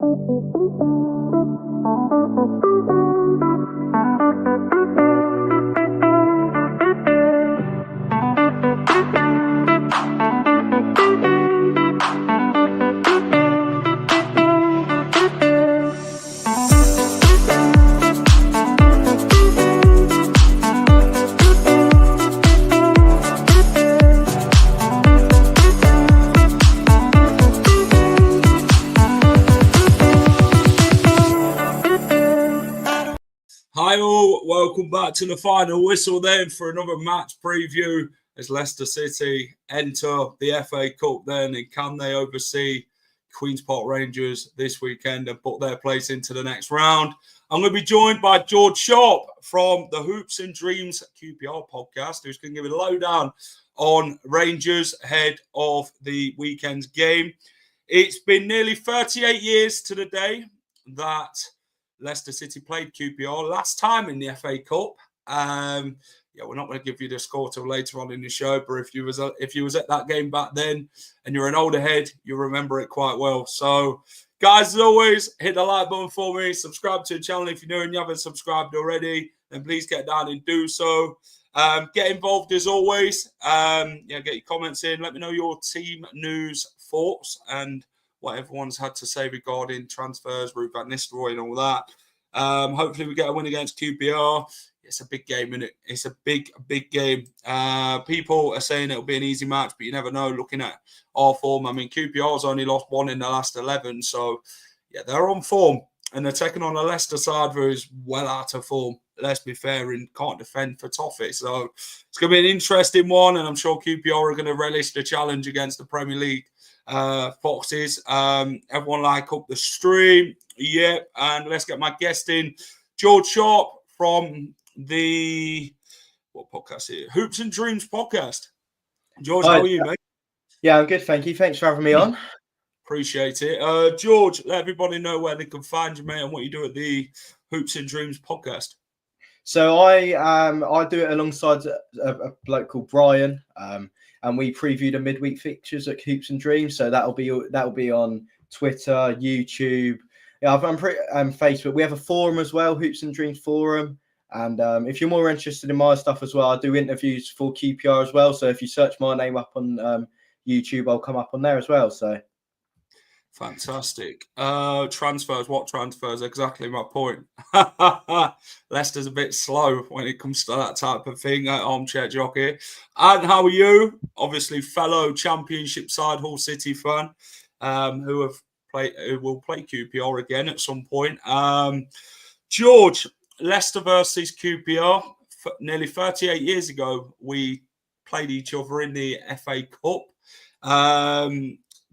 Hi all, welcome back to the final whistle then for another match preview as Leicester City enter the FA Cup then, and can they oversee Queen's Park Rangers this weekend and put their place into the next round? I'm going to be joined by George Sharp from the Hoops and Dreams QPR podcast, who's going to give a lowdown on Rangers ahead of the weekend's game. It's been nearly 38 years to the day that Leicester City played QPR last time in the FA Cup. We're not going to give you the score till later on in the show, but if you was at that game back then and you're an older head, you'll remember it quite well. So, guys, as always, hit the like button for me. Subscribe to the channel if you're new and you haven't subscribed already. Then please get down and do so. Get involved as always. Get your comments in. Let me know your team news, thoughts, and what everyone's had to say regarding transfers, Ruud van Nistelrooy and all that. Hopefully we get a win against QPR. It's a big game, isn't it? It's a big game. People are saying it'll be an easy match, but you never know looking at our form. I mean, QPR's only lost one in the last 11, so yeah, they're on form. And they're taking on a Leicester side who is well out of form, let's be fair, and can't defend for toffee. So it's going to be an interesting one, and I'm sure QPR are going to relish the challenge against the Premier League Foxes. Everyone like up the stream. Yeah, and let's get my guest in. George Sharp from the what podcast here? Hoops and Dreams podcast. George, Hi. How are you, mate? Yeah, I'm good, thank you. Thanks for having me on. Appreciate it. George, let everybody know where they can find you, mate, and what you do at the Hoops and Dreams podcast. So I do it alongside a bloke called Brian, and we preview the midweek fixtures at Hoops and Dreams. So that'll be on Twitter, YouTube. Yeah, I'm pretty Facebook. We have a forum as well, Hoops and Dreams forum. And if you're more interested in my stuff as well, I do interviews for QPR as well. So if you search my name up on YouTube, I'll come up on there as well. So fantastic. Transfers. What transfers? Exactly my point. Leicester's a bit slow when it comes to that type of thing. Armchair jockey. And how are you? Obviously, fellow Championship side Hull City fan who will play QPR again at some point. George, Leicester versus QPR. Nearly 38 years ago, we played each other in the FA Cup.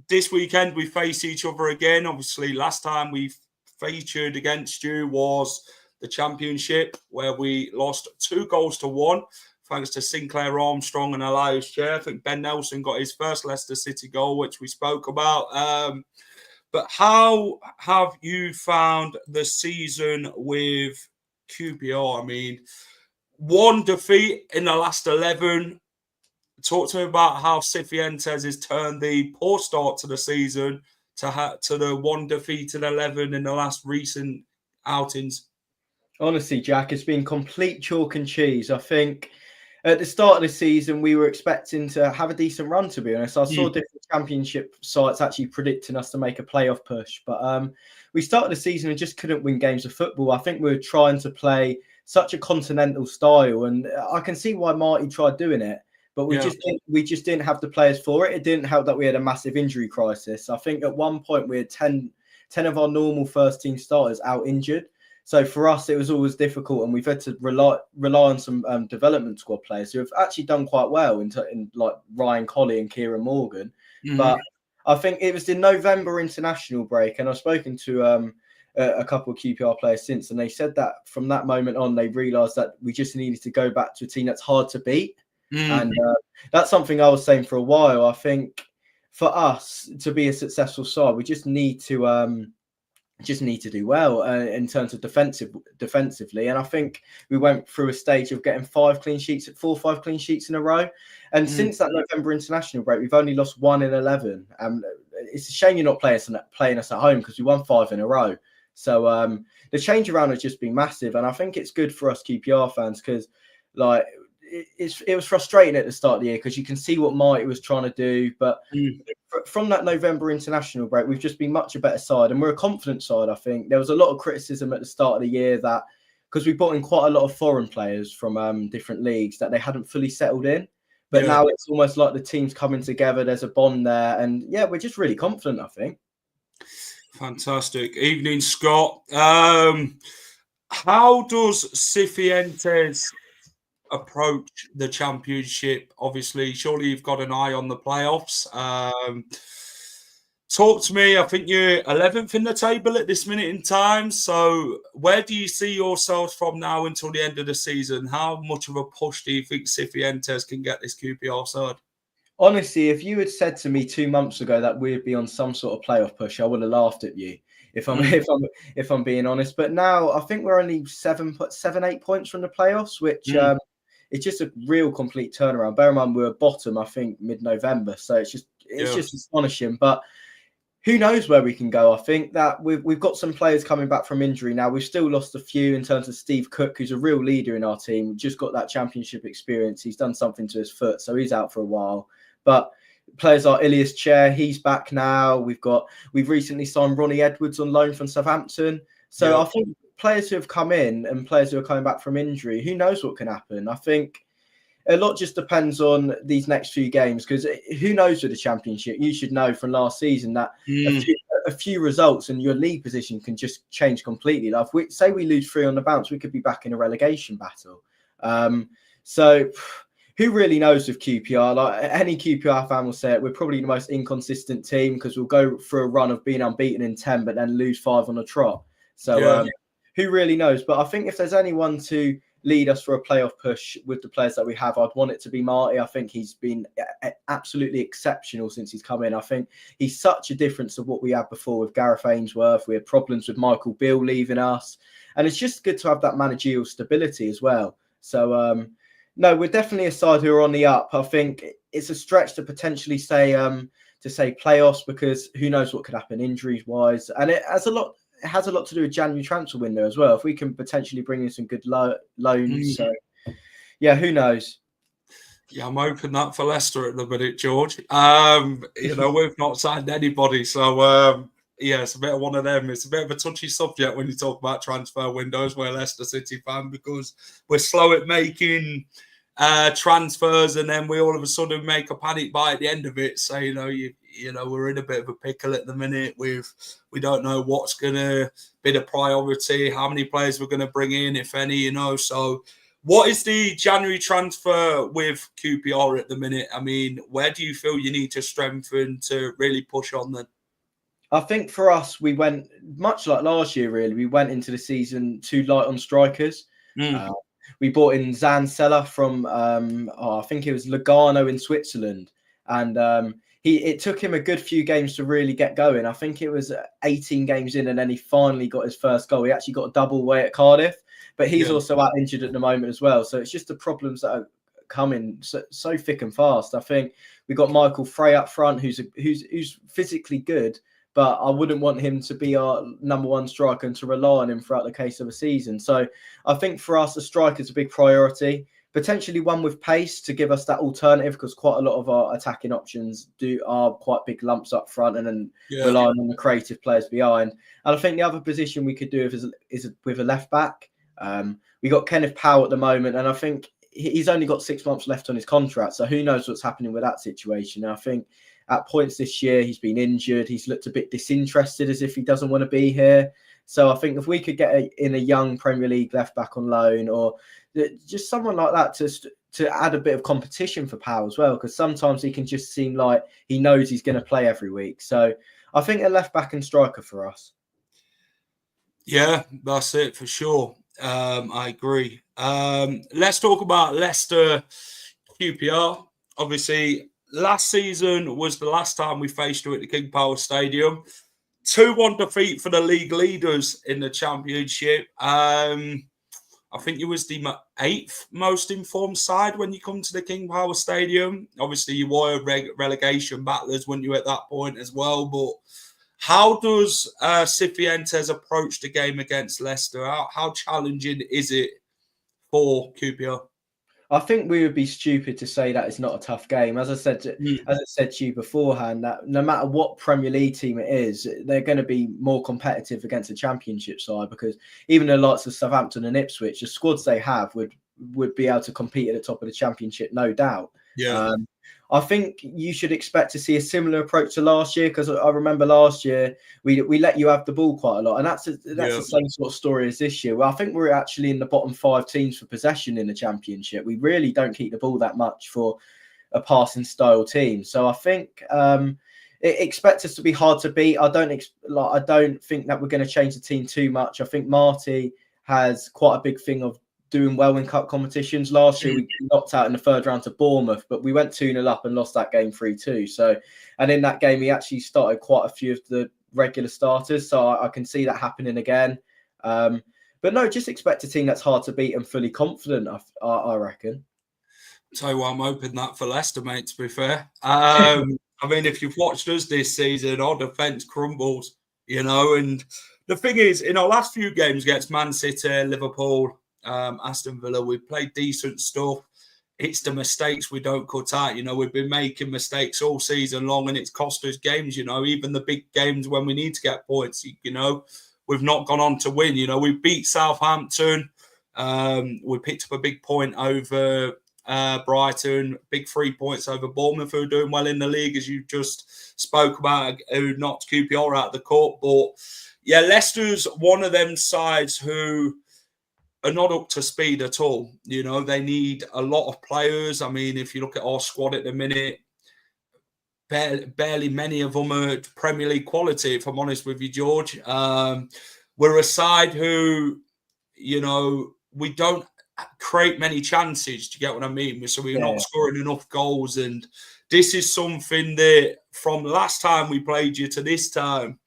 This weekend, we face each other again. Obviously, last time we featured against you was the Championship, where we lost 2-1, thanks to Sinclair Armstrong and Elias Chair. I think Ben Nelson got his first Leicester City goal, which we spoke about. But how have you found the season with QPR? I mean, one defeat in the last 11. Talk to me about how Cifuentes has turned the poor start to the season to the one defeat in 11 in the last recent outings. honestly, Jack, it's been complete chalk and cheese. I think at the start of the season, we were expecting to have a decent run, to be honest. I saw different Championship sites actually predicting us to make a playoff push. But we started the season and just couldn't win games of football. I think we were trying to play such a continental style. And I can see why Marty tried doing it. But we just didn't have the players for it. It didn't help that we had a massive injury crisis. I think at one point we had 10 of our normal first-team starters out injured. So for us, it was always difficult, and we've had to rely on some development squad players who have actually done quite well in like Ryan Colley and Kieran Morgan. Mm-hmm. But I think it was the November international break, and I've spoken to a couple of QPR players since, and they said that from that moment on, they realised that we just needed to go back to a team that's hard to beat. And that's something I was saying for a while. I think for us to be a successful side, we just need to do well in terms of defensively. And I think we went through a stage of getting 4 or 5 clean sheets in a row. And since that November international break, we've only lost 1 in 11. it's a shame you're not playing us at home because we won 5 in a row. So the change around has just been massive, and I think it's good for us QPR fans because like it was frustrating at the start of the year because you can see what Marty was trying to do, but from that November international break, we've just been much a better side, and we're a confident side. I think there was a lot of criticism at the start of the year that because we brought in quite a lot of foreign players from different leagues that they hadn't fully settled in. But now it's almost like the team's coming together. There's a bond there. And yeah, we're just really confident, I think. Fantastic. Evening, Scott. How does Cifuentes approach the championship? Obviously, surely you've got an eye on the playoffs. Talk to me. I think you're 11th in the table at this minute in time. So where do you see yourselves from now until the end of the season? How much of a push do you think Cifuentes can get this QPR side? Honestly, if you had said to me 2 months ago that we'd be on some sort of playoff push, I would have laughed at you. If I'm being honest. But now I think we're only 7-8 points from the playoffs, which it's just a real complete turnaround. Bear in mind we were bottom, I think, mid-November. So it's just astonishing. But who knows where we can go? I think that we've got some players coming back from injury now. We've still lost a few in terms of Steve Cook, who's a real leader in our team. We've just got that championship experience. He's done something to his foot, so he's out for a while. But players like Ilias Chair, he's back now. We've recently signed Ronnie Edwards on loan from Southampton. So I think players who have come in and players who are coming back from injury, who knows what can happen? I think a lot just depends on these next few games because who knows with the championship? You should know from last season that a few results and your league position can just change completely. Like if we lose 3 on the bounce, we could be back in a relegation battle. So who really knows with QPR? Like any QPR fan will say it, we're probably the most inconsistent team because we'll go for a run of being unbeaten in 10, but then lose 5 on a trot. So who really knows? But I think if there's anyone to lead us for a playoff push with the players that we have, I'd want it to be Marty. I think he's been absolutely exceptional since he's come in. I think he's such a difference to what we had before with Gareth Ainsworth. We had problems with Michael Beale leaving us. And it's just good to have that managerial stability as well. So, no, we're definitely a side who are on the up. I think it's a stretch to potentially say playoffs because who knows what could happen injuries-wise. And it has a lot to do with January transfer window as well. If we can potentially bring in some good loans. So, yeah, who knows? Yeah, I'm hoping that for Leicester at the minute, George. We've not signed anybody. So, it's a bit of one of them. It's a bit of a touchy subject when you talk about transfer windows. We're a Leicester City fan because we're slow at making transfers and then we all of a sudden make a panic buy at the end of it. So, we're in a bit of a pickle at the minute. We don't know what's going to be the priority, how many players we're going to bring in, if any, So what is the January transfer with QPR at the minute? I mean, where do you feel you need to strengthen to really push on then? I think for us, we went much like last year, really. We went into the season too light on strikers. We bought in Zansella from, I think it was Lugano in Switzerland. And it took him a good few games to really get going. I think it was 18 games in and then he finally got his first goal. He actually got a double away at Cardiff, but he's also out injured at the moment as well. So it's just the problems that are coming so thick and fast. I think we got Michael Frey up front, who's physically good, but I wouldn't want him to be our number one striker and to rely on him throughout the case of a season. So I think for us, a striker is a big priority. Potentially one with pace to give us that alternative because quite a lot of our attacking options are quite big lumps up front and then relying on the creative players behind. And I think the other position we could do is with a left back. We got Kenneth Powell at the moment, and I think he's only got 6 months left on his contract. So who knows what's happening with that situation. And I think at points this year, he's been injured. He's looked a bit disinterested as if he doesn't want to be here. So I think if we could get in a young Premier League left back on loan or just someone like that to add a bit of competition for Powell as well, because sometimes he can just seem like he knows he's going to play every week. So I think a left back and striker for us. Yeah, that's it for sure. I agree. Let's talk about Leicester QPR. Obviously, last season was the last time we faced you at the King Power Stadium. 2-1 defeat for the league leaders in the championship. I think it was the 8th most informed side when you come to the King Power Stadium. Obviously, you were relegation battlers, weren't you, at that point as well? But how does Cifuentes approach the game against Leicester? How challenging is it for QPR? I think we would be stupid to say that it's not a tough game. As I said to you beforehand, that no matter what Premier League team it is, they're going to be more competitive against a Championship side, because even the likes of Southampton and Ipswich, the squads they have would be able to compete at the top of the Championship, no doubt. Yeah. I think you should expect to see a similar approach to last year, because I remember last year we let you have the ball quite a lot, and that's the same sort of story as this year. Well, I think we're actually in the bottom 5 teams for possession in the Championship. We really don't keep the ball that much for a passing style team, so I think expect us to be hard to beat. I don't think that we're going to change the team too much. I think Marty has quite a big thing of doing well in cup competitions. Last year we knocked out in the 3rd round to Bournemouth, but we went 2-0 up and lost that game 3-2. So, and in that game he actually started quite a few of the regular starters, so I can see that happening again. But no, just expect a team that's hard to beat and fully confident, I reckon. Tell you what, I'm hoping that for Leicester, mate, to be fair. I mean, if you've watched us this season, our defence crumbles, and the thing is, in our last few games against Man City, Liverpool, Aston Villa, we've played decent stuff. It's the mistakes we don't cut out. We've been making mistakes all season long, and it's cost us games. Even the big games when we need to get points, we've not gone on to win. We beat Southampton. We picked up a big point over Brighton, big 3 points over Bournemouth, who are doing well in the league, as you just spoke about, who knocked QPR out of the cup. But yeah, Leicester's one of them sides who are not up to speed at all. They need a lot of players. I mean, if you look at our squad at the minute, barely many of them are Premier League quality, if I'm honest with you, George. We're a side who, we don't create many chances. Do you get what I mean? So we're not scoring enough goals. And this is something that from last time we played you to this time,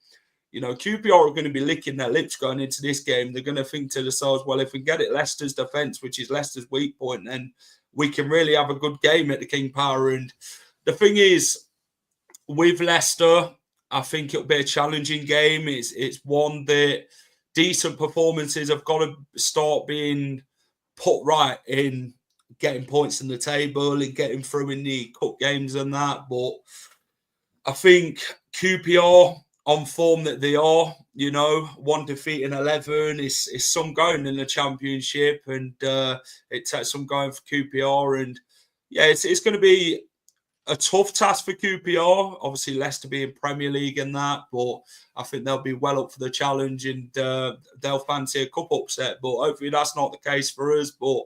QPR are going to be licking their lips going into this game. They're going to think to themselves, well, if we get it Leicester's defence, which is Leicester's weak point, then we can really have a good game at the King Power. And the thing is, with Leicester, I think it'll be a challenging game. It's one that decent performances have got to start being put right in getting points in the table and getting through in the cup games and that. But I think QPR, on form that they are, 1 defeat in 11 is some going in the Championship, and it takes some going for QPR. And yeah, it's going to be a tough task for QPR. Obviously, Leicester being Premier League and that, but I think they'll be well up for the challenge, and they'll fancy a cup upset. But hopefully that's not the case for us. But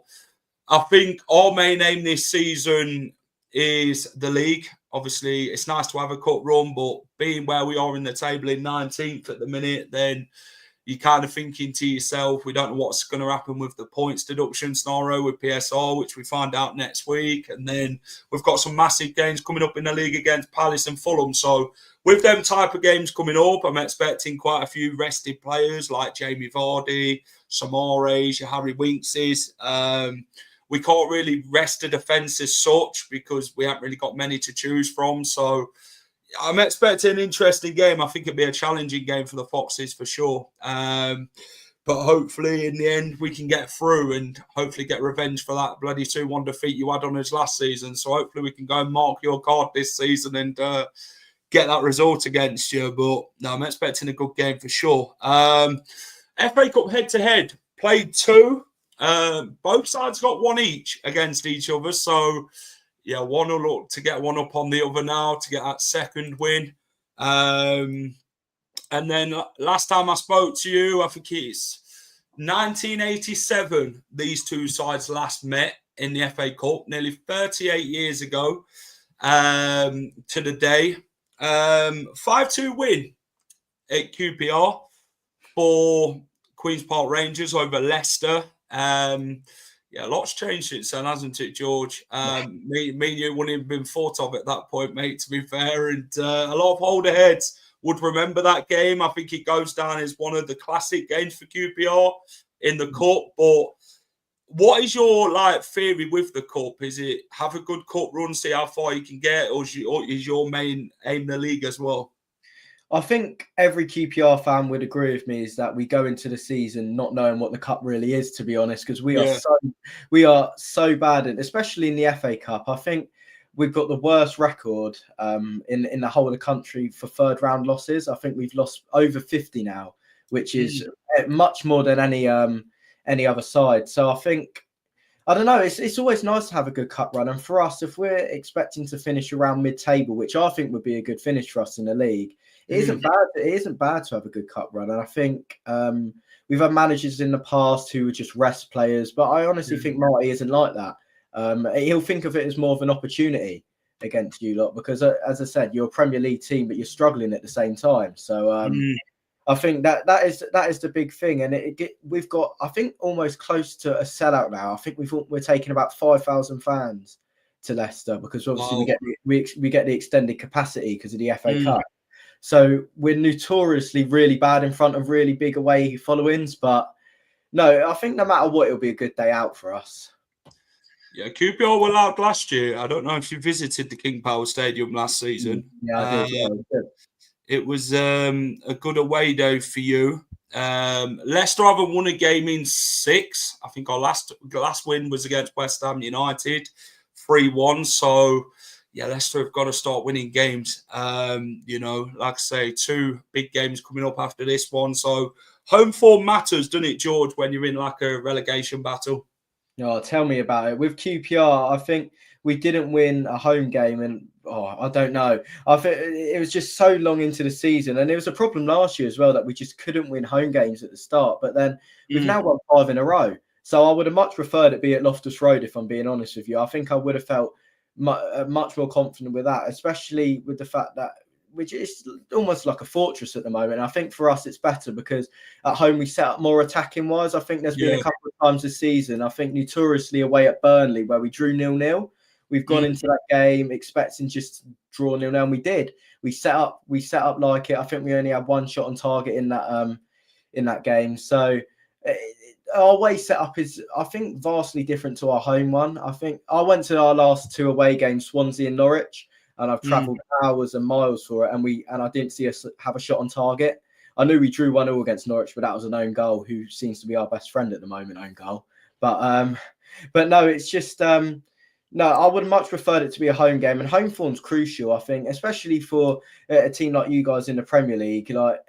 I think our main aim this season is the league. Obviously, it's nice to have a cup run, but being where we are in the table in 19th at the minute, then you're kind of thinking to yourself, we don't know what's going to happen with the points deduction scenario with PSR, which we find out next week. And then we've got some massive games coming up in the league against Palace and Fulham. So with them type of games coming up, I'm expecting quite a few rested players like Jamie Vardy, Samares, your Harry Winkses. We can't really rest the defence as such because we haven't really got many to choose from. So I'm expecting an interesting game. I think it'll be a challenging game for the Foxes for sure. But hopefully in the end we can get through and hopefully get revenge for that bloody 2-1 defeat you had on us last season. So hopefully we can go and mark your card this season and get that result against you. But no, I'm expecting a good game for sure. FA Cup head-to-head, played 2. Both sides got 1 each against each other. So, yeah, one will look to get one up on the other now to get that second win. And then last time I spoke to you, I think it's 1987, these two sides last met in the FA Cup, nearly 38 years ago to the day. 5-2 win at QPR for Queen's Park Rangers over Leicester. Yeah, a lot's changed since then, hasn't it, George? Me and you wouldn't have been thought of at that point, mate, to be fair. And a lot of older heads would remember that game. I think it goes down as one of the classic games for QPR in the cup. But what is your theory with the cup? Is it have a good cup run, see how far you can get, or is your main aim the league as well? I think every QPR fan would agree with me is that we go into the season not knowing what the cup really is, to be honest, because we are so bad, and especially in the FA Cup. I think we've got the worst record in the whole of the country for third round losses. I think we've lost over 50 now, which is much more than any other side. So I think, I don't know, it's always nice to have a good cup run. And for us, if we're expecting to finish around mid-table, which I think would be a good finish for us in the league, it isn't bad. It isn't bad to have a good cup run. And I think we've had managers in the past who would just rest players, but I honestly think Marty isn't like that. He'll think of it as more of an opportunity against you lot because, as I said, you're a Premier League team, but you're struggling at the same time. So I think that is the big thing, and we've got, I think, almost close to a sellout now. I think we're taking about 5,000 fans to Leicester because obviously we get the extended capacity because of the FA Cup. So we're notoriously really bad in front of really big away followings, but no, I think no matter what, it'll be a good day out for us. Yeah, QPR were loud last year. I don't know if you visited the King Power Stadium last season. Yeah, I did. Yeah, it was a good away day for you. Leicester haven't won a game in 6. I think our last win was against West Ham United, 3-1. So, yeah, Leicester have got to start winning games. Like I say, 2 big games coming up after this one. So, home form matters, doesn't it, George, when you're in a relegation battle? Oh, tell me about it. With QPR, I think we didn't win a home game, and I don't know. I think it was just so long into the season, and it was a problem last year as well that we just couldn't win home games at the start. But then we've now won 5 in a row. So I would have much preferred it be at Loftus Road, if I'm being honest with you. I think I would have felt much more confident with that, especially with the fact that which is almost like a fortress at the moment. I think for us, it's better because at home we set up more attacking wise. I think there's been a couple of times this season, I think notoriously away at Burnley where we drew 0-0. We've gone into that game expecting just to draw 0-0, and we did. We set up like it. I think we only had 1 shot on target in that game. So our away setup is, I think, vastly different to our home one. I think I went to our last 2 away games, Swansea and Norwich, and I've travelled hours and miles for it, and I didn't see us have a shot on target. I knew we drew 1-0 against Norwich, but that was an own goal, who seems to be our best friend at the moment, own goal. But no, it's just no, I would much preferred it to be a home game, and home form's crucial, I think, especially for a team like you guys in the Premier League. Like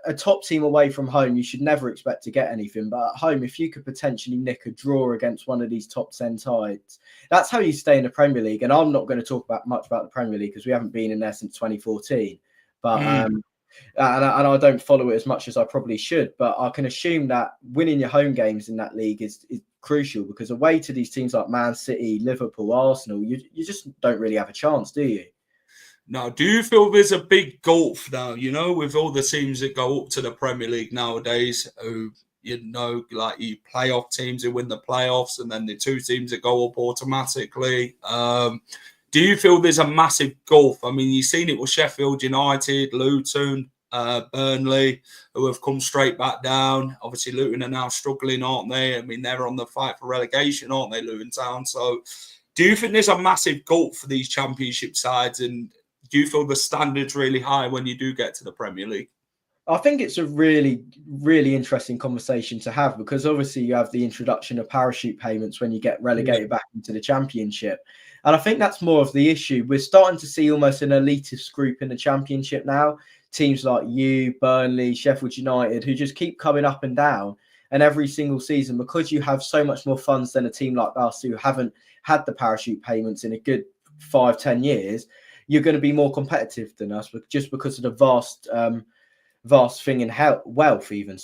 a top team away from home, you should never expect to get anything. But at home, if you could potentially nick a draw against one of these top 10 sides, that's how you stay in the Premier League. And I'm not going to talk much about the Premier League because we haven't been in there since 2014. But and I don't follow it as much as I probably should. But I can assume that winning your home games in that league is crucial, because away to these teams like Man City, Liverpool, Arsenal, you just don't really have a chance, do you? Now, do you feel there's a big gulf now, with all the teams that go up to the Premier League nowadays, who, like you playoff teams who win the playoffs, and then the 2 teams that go up automatically? Do you feel there's a massive gulf? I mean, you've seen it with Sheffield United, Luton, Burnley, who have come straight back down. Obviously, Luton are now struggling, aren't they? I mean, they're on the fight for relegation, aren't they, Luton Town? So do you think there's a massive gulf for these championship sides, and do you feel the standard's really high when you do get to the Premier League? I think it's a really, really interesting conversation to have, because obviously you have the introduction of parachute payments when you get relegated back into the Championship. And I think that's more of the issue. We're starting to see almost an elitist group in the Championship now. Teams like you, Burnley, Sheffield United, who just keep coming up and down. And every single season, because you have so much more funds than a team like us who haven't had the parachute payments in a good 5-10 years, you're going to be more competitive than us, just because of the vast thing in wealth even,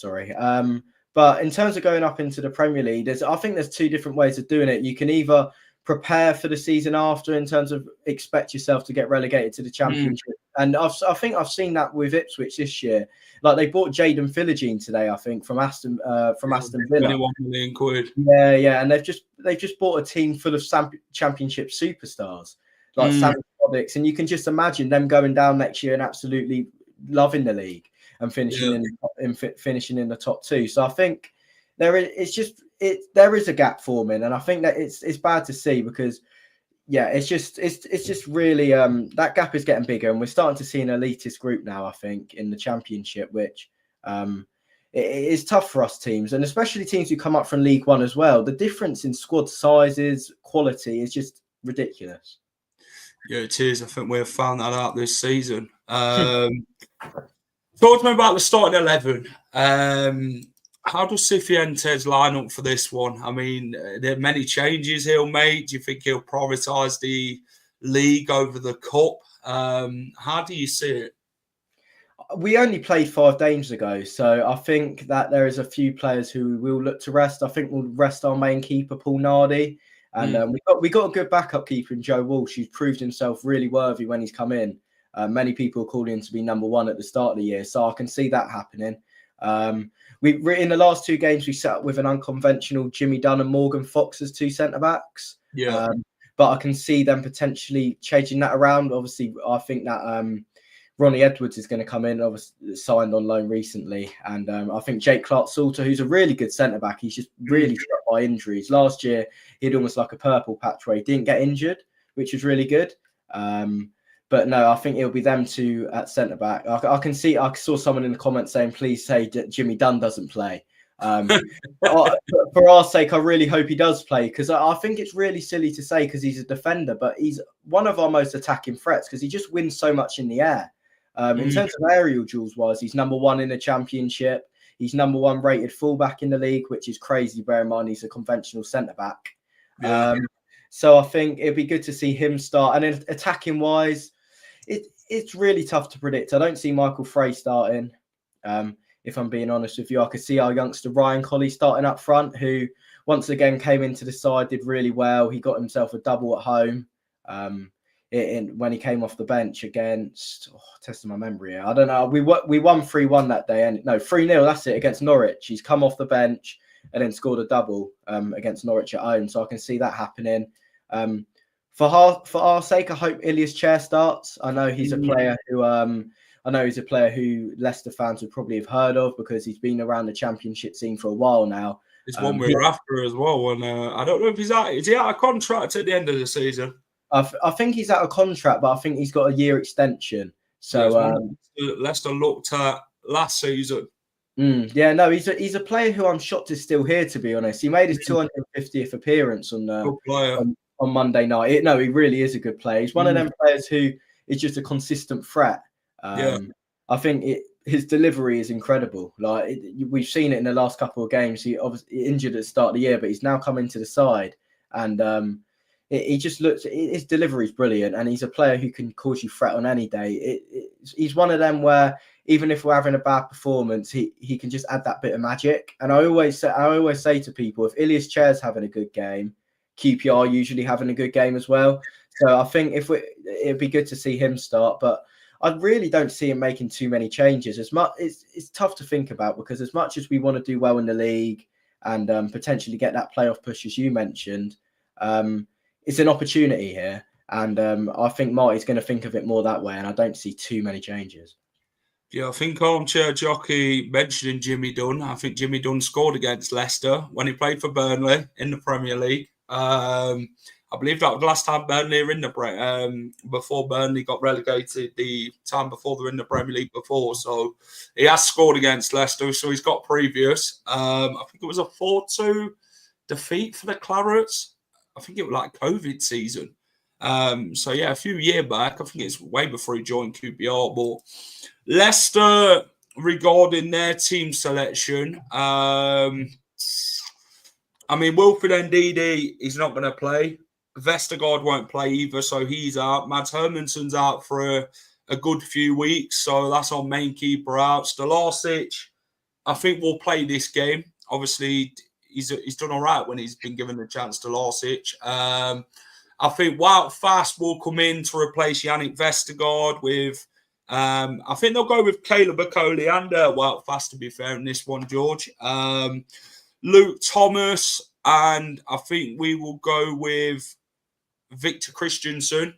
but in terms of going up into the Premier League, I think there's 2 different ways of doing it. You can either prepare for the season after, in terms of expect yourself to get relegated to the Championship, and I think I've seen that with Ipswich this year. Like they bought Jadon Philogene today, I think, from Aston Villa. 21 million quid. Yeah, and they've just bought a team full of Championship superstars like Sammy Roddick, and you can just imagine them going down next year and absolutely loving the league and finishing in the top 2. So I think it's there is a gap forming, and I think that it's bad to see because it's just really that gap is getting bigger, and we're starting to see an elitist group now, I think, in the Championship, which it is tough for us teams, and especially teams who come up from League One as well. The difference in squad sizes, quality is just ridiculous. Yeah, it is. I think we've found that out this season. Talk to me about the starting 11. How does Cifuentes line up for this one? I mean, there are many changes he'll make. Do you think he'll prioritise the league over the cup? How do you see it? We only played 5 games ago, so I think that there is a few players who will look to rest. I think we'll rest our main keeper, Paul Nardi. And we got a good backup keeper in Joe Walsh, who's proved himself really worthy when he's come in. Many people call him to be number 1 at the start of the year, so I can see that happening. We in the last 2 games we sat with an unconventional Jimmy Dunn and Morgan Fox as 2 centre backs. Yeah, but I can see them potentially changing that around. Obviously, I think that Ronnie Edwards is going to come in, obviously signed on loan recently, and I think Jake Clark-Salter, who's a really good centre back, he's just really struck by injuries. Last year, he had almost like a purple patch where he didn't get injured, which was really good. But no, I think it'll be them 2 at centre back. I saw someone in the comments saying, please say that Jimmy Dunn doesn't play. For our sake, I really hope he does play, because I think it's really silly to say because he's a defender, but he's one of our most attacking threats because he just wins so much in the air. In terms of aerial duels wise, he's number 1 in the Championship. He's number 1 rated fullback in the league, which is crazy. Bear in mind, he's a conventional centre back. Yeah. So I think it'd be good to see him start. And then attacking wise, it's really tough to predict. I don't see Michael Frey starting. If I'm being honest with you, I could see our youngster Ryan Colley starting up front, who once again came into the side, did really well. He got himself a double at home. When he came off the bench against, testing my memory here. I don't know. We won 3-1 that day, and no, 3-0. That's it, against Norwich. He's come off the bench and then scored a double against Norwich at home. So I can see that happening. For our sake, I hope Ilias Chair starts. I know he's a player who Leicester fans would probably have heard of because he's been around the Championship scene for a while now. It's one we're after as well. And I don't know if is he out of contract at the end of the season? I think he's out of contract, but I think he's got a year extension. So Leicester looked at last season. He's a player who I'm shocked is still here, to be honest. He made his 250th appearance on Monday night. He really is a good player. He's one of them players who is just a consistent threat. I think his delivery is incredible. We've seen it in the last couple of games. He obviously injured at the start of the year, but he's now come into the side, and he just looks. His delivery is brilliant, and he's a player who can cause you threat on any day. He's one of them where even if we're having a bad performance, he can just add that bit of magic. And I always say to people, if Ilias Chair's having a good game, QPR usually having a good game as well. So I think it'd be good to see him start, but I really don't see him making too many changes. It's tough to think about because as much as we want to do well in the league and potentially get that playoff push, as you mentioned, it's an opportunity here. And I think Marty's going to think of it more that way, and I don't see too many changes. Yeah, I think Armchair Jockey mentioning Jimmy Dunn. I think Jimmy Dunn scored against Leicester when he played for Burnley in the Premier League. I believe that was the last time Burnley were in the before Burnley got relegated, the time before they were in the Premier League before. So he has scored against Leicester, so he's got previous. I think it was a 4-2 defeat for the Clarets. I think it was like COVID season. So yeah, a few years back, I think it's way before he joined QPR. But Leicester, regarding their team selection, I mean, Wilfred Ndidi, he's not going to play. Vestergaard won't play either, so he's out. Mads Hermansson's out for a good few weeks, so that's our main keeper out. Stolasic, I think we'll play this game. Obviously, he's done all right when he's been given the chance, Stolasic. I think Wout Fast will come in to replace Yannick Vestergaard with... I think they'll go with Caleb Okoli and Wout Fast, to be fair, in this one, George. Luke Thomas, and I think we will go with Victor Christensen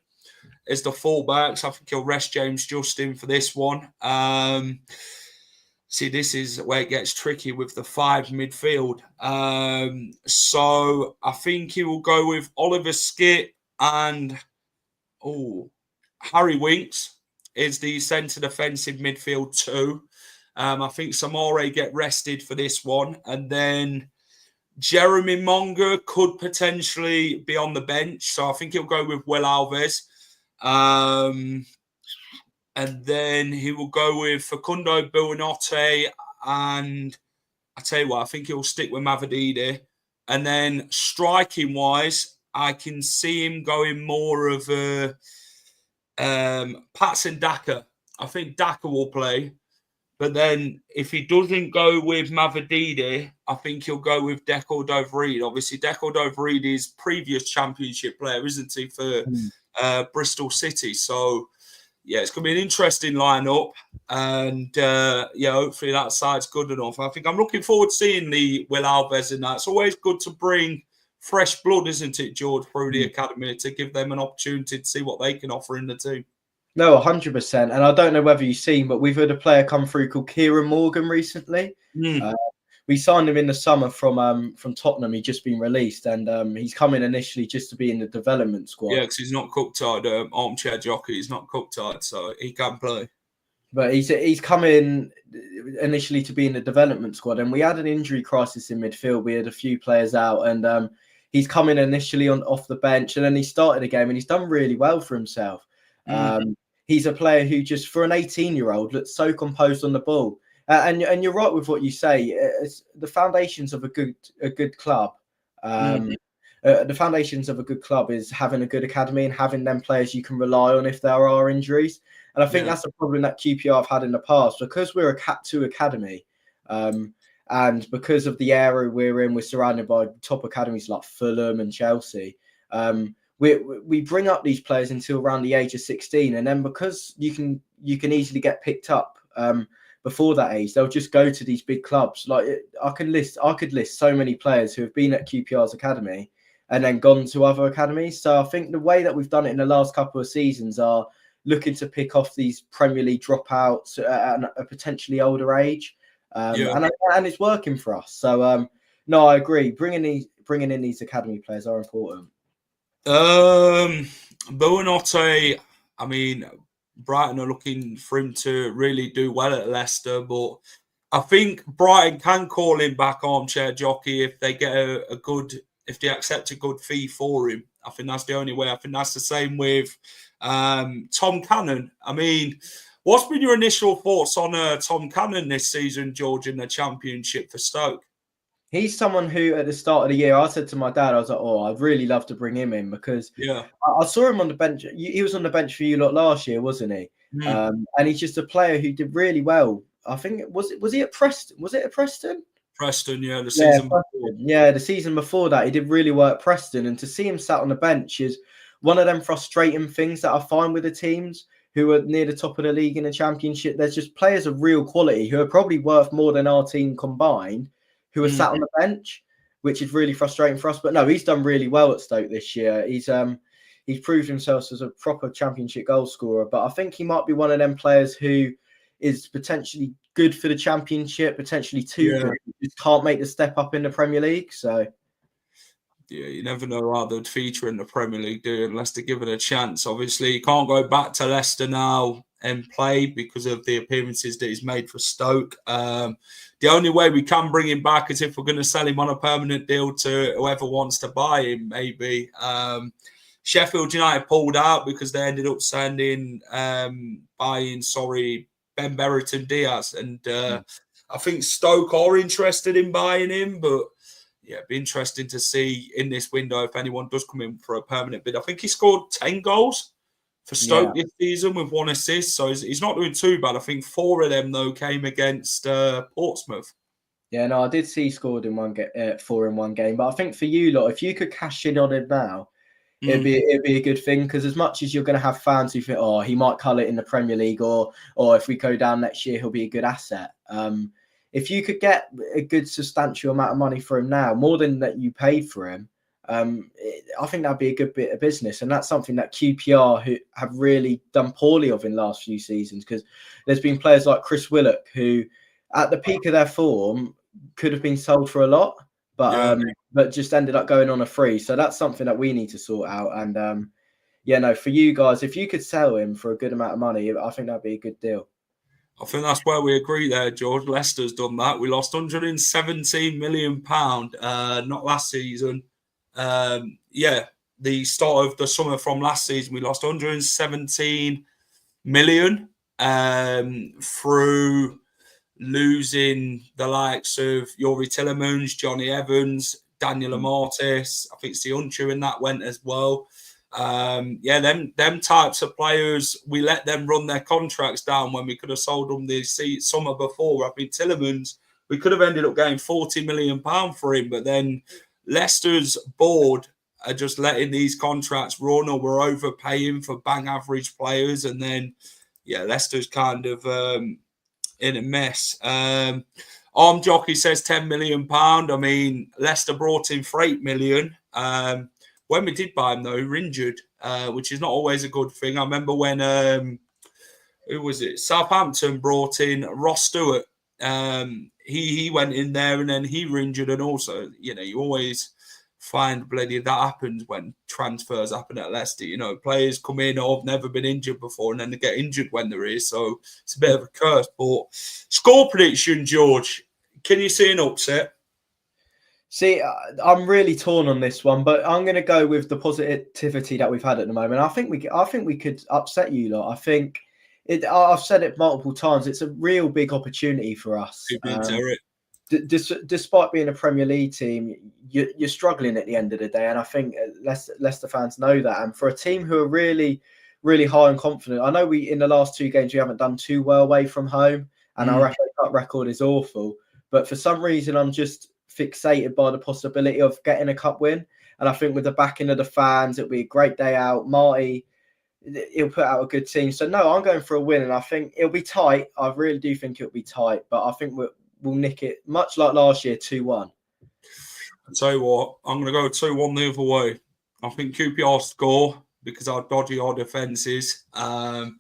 as the fullbacks. I think he'll rest James Justin for this one. See, this is where it gets tricky with the 5 midfield. So I think he will go with Oliver Skitt and Harry Winks is the centre defensive midfield 2. I think Samore get rested for this one. And then Jeremy Monga could potentially be on the bench. So I think he'll go with Will Alves. And then he will go with Facundo Buonanotte. And I tell you what, I think he'll stick with Mavididi. And then striking-wise, I can see him going more of a Patson Daka. I think Daka will play. But then if he doesn't go with Mavididi, I think he'll go with Deco Dovreed. Obviously, Deco Dovreed is previous championship player, isn't he, for Bristol City? So, yeah, it's going to be an interesting lineup. And, hopefully that side's good enough. I think I'm looking forward to seeing the Will Alves in that. It's always good to bring fresh blood, isn't it, George, through the academy to give them an opportunity to see what they can offer in the team. No, 100%. And I don't know whether you've seen, but we've had a player come through called Kieran Morgan recently. We signed him in the summer from Tottenham. He's just been released, and he's come in initially just to be in the development squad. Yeah, because he's not cooked-eyed, armchair jockey. He's not cooked-eyed, so he can play. But he's come in initially to be in the development squad, and we had an injury crisis in midfield. We had a few players out, and he's come in initially off the bench, and then he started a game, and he's done really well for himself. He's a player who just, for an 18-year-old, looks so composed on the ball. And you're right with what you say. It's the foundations of a good club. The foundations of a good club is having a good academy and having them players you can rely on if there are injuries. And I think that's a problem that QPR have had in the past, because we're a Cat 2 academy. And because of the area we're in, we're surrounded by top academies like Fulham and Chelsea. We bring up these players until around the age of 16, and then because you can easily get picked up before that age, they'll just go to these big clubs. Like I could list so many players who have been at QPR's academy and then gone to other academies. So I think the way that we've done it in the last couple of seasons are looking to pick off these Premier League dropouts at a potentially older age, and it's working for us. So no, I agree. Bringing in these academy players are important. Buonanotte, I mean, Brighton are looking for him to really do well at Leicester, but I think Brighton can call him back armchair jockey if they get if they accept a good fee for him. I think that's the only way. I think that's the same with Tom Cannon. I mean, what's been your initial thoughts on Tom Cannon this season, George, in the Championship for Stoke? He's someone who, at the start of the year, I said to my dad, I was like, I'd really love to bring him in, because I saw him on the bench. He was on the bench for you lot last year, wasn't he? And he's just a player who did really well. I think, was he at Preston? Was it at Preston? Preston, yeah, the season before. Yeah, the season before that, he did really well at Preston. And to see him sat on the bench is one of them frustrating things that I find with the teams who are near the top of the league in the Championship. There's just players of real quality who are probably worth more than our team combined, who are sat on the bench, which is really frustrating for us. But no, he's done really well at Stoke this year. He's proved himself as a proper Championship goal scorer. But I think he might be one of them players who is potentially good for the Championship, potentially too good. He just can't make the step up in the Premier League. So yeah, you never know how they'd feature in the Premier League, do you, unless they give it a chance. Obviously, he can't go back to Leicester now and play because of the appearances that he's made for Stoke. The only way we can bring him back is if we're going to sell him on a permanent deal to whoever wants to buy him, maybe. Sheffield United pulled out because they ended up buying Ben Berrington Diaz. And I think Stoke are interested in buying him, but yeah, it'd be interesting to see in this window if anyone does come in for a permanent bid. I think he scored 10 goals for Stoke this season with 1 assist, so he's not doing too bad. I think 4 of them, though, came against Portsmouth. Yeah, no, I did see he scored in 4 in one game. But I think for you lot, if you could cash in on him now, it'd be a good thing, because as much as you're going to have fans who think, he might cull it in the Premier League, or if we go down next year, he'll be a good asset. If you could get a good substantial amount of money for him now, more than that you paid for him, I think that'd be a good bit of business. And that's something that QPR who have really done poorly of in the last few seasons, because there's been players like Chris Willock who at the peak of their form could have been sold for a lot, but just ended up going on a free. So that's something that we need to sort out. And for you guys, if you could sell him for a good amount of money, I think that'd be a good deal. I think that's where we agree there, George. Leicester's done that. We lost £117 million, not last season. The start of the summer from last season, we lost 117 million through losing the likes of Yuri Tillemans, Johnny Evans, Daniel Amartis. I think Sionchu in that went as well. Them types of players, we let them run their contracts down when we could have sold them the summer before. I mean, Tillemans, we could have ended up getting £40 million for him, but then Leicester's board are just letting these contracts run, or we're overpaying for bang average players, and then Leicester's kind of in a mess. Arm Jockey says £10 million. I mean, Leicester brought in for £8 million. When we did buy him, though, we were injured, which is not always a good thing. I remember when, who was it? Southampton brought in Ross Stewart. He went in there and then he were injured. And also, you always find bloody that happens when transfers happen at Leicester. Players come in or have never been injured before and then they get injured when they're here. So it's a bit of a curse. But score prediction, George, can you see an upset? See, I'm really torn on this one, but I'm going to go with the positivity that we've had at the moment. I think we could upset you lot. I think I've said it multiple times. It's a real big opportunity for us. Despite being a Premier League team, you're struggling at the end of the day, and I think Leicester fans know that. And for a team who are really, really high and confident, I know in the last 2 games we haven't done too well away from home, and our FA Cup record is awful. But for some reason, I'm just fixated by the possibility of getting a cup win, and I think with the backing of the fans, it'll be a great day out. Marty, he'll put out a good team. So no, I'm going for a win, and I think it'll be tight. I really do think it'll be tight, but I think we'll nick it much like last year, 2-1. I'll tell you what, I'm going to go 2-1 the other way. I think QPR score because how dodgy our defence is. But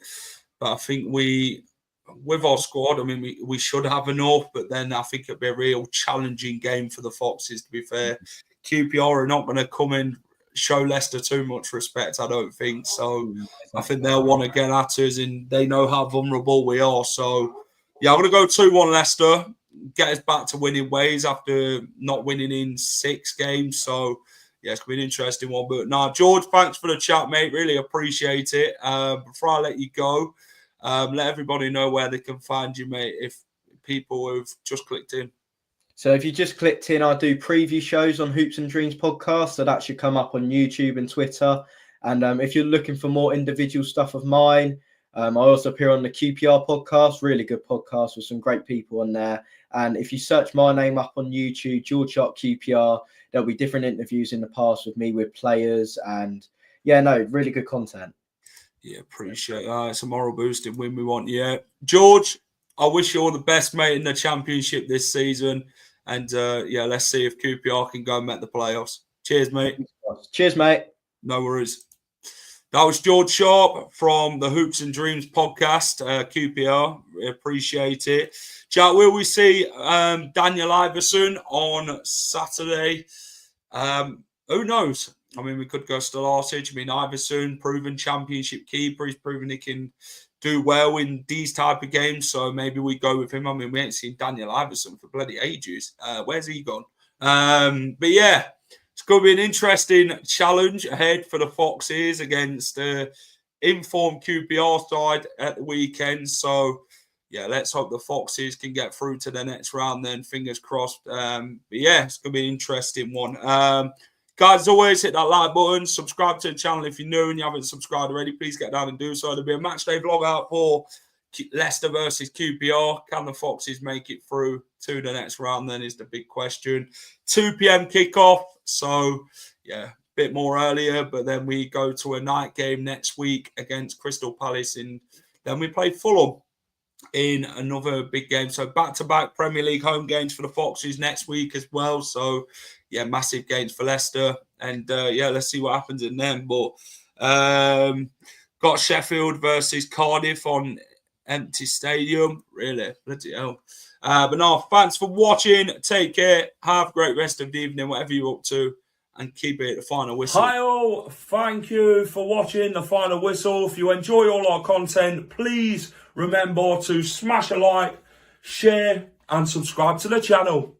I think with our squad, I mean, we should have enough, but then I think it'll be a real challenging game for the Foxes, to be fair. QPR are not going to come and show Leicester too much respect, I don't think. So I think they'll want to get at us, and they know how vulnerable we are. So, I'm going to go 2-1 Leicester, get us back to winning ways after not winning in 6 games. So, it's going to be an interesting one. But no, George, thanks for the chat, mate. Really appreciate it. Before I let you go, let everybody know where they can find you, mate, if people have just clicked in. So if you just clicked in, I do preview shows on Hoops and Dreams podcast. So that should come up on YouTube and Twitter. And if you're looking for more individual stuff of mine, I also appear on the QPR podcast, really good podcast with some great people on there. And if you search my name up on YouTube, George Sharp QPR, there'll be different interviews in the past with me, with players. And really good content. Yeah, appreciate that. It's a moral boosting win we want. Yeah. George, I wish you all the best, mate, in the Championship this season. And, let's see if QPR can go and make the playoffs. Cheers, mate. Cheers, mate. No worries. That was George Sharp from the Hoops and Dreams podcast, QPR. We appreciate it. Chat, will we see Daniel Iverson on Saturday? Who knows? I mean, we could go Stolartic. I mean, Iverson, proven Championship keeper. He's proven he can do well in these type of games. So maybe we go with him. I mean, we ain't seen Daniel Iverson for bloody ages. Where's he gone? But yeah, it's going to be an interesting challenge ahead for the Foxes against the informed QPR side at the weekend. So let's hope the Foxes can get through to the next round then. Fingers crossed. But it's going to be an interesting one. Guys, as always, hit that like button. Subscribe to the channel if you're new and you haven't subscribed already. Please get down and do so. There'll be a match day vlog out for Leicester versus QPR. Can the Foxes make it through to the next round? Then is the big question. 2 p.m. kickoff. So, a bit more earlier. But then we go to a night game next week against Crystal Palace. And then we play Fulham in another big game. So back-to-back Premier League home games for the Foxes next week as well. So, massive games for Leicester. And, let's see what happens in them. But got Sheffield versus Cardiff on empty stadium. Really? Bloody hell. But no, thanks for watching. Take care. Have a great rest of the evening, whatever you're up to, and keep it at the final whistle. Hi all, thank you for watching the final whistle. If you enjoy all our content, please remember to smash a like, share, and subscribe to the channel.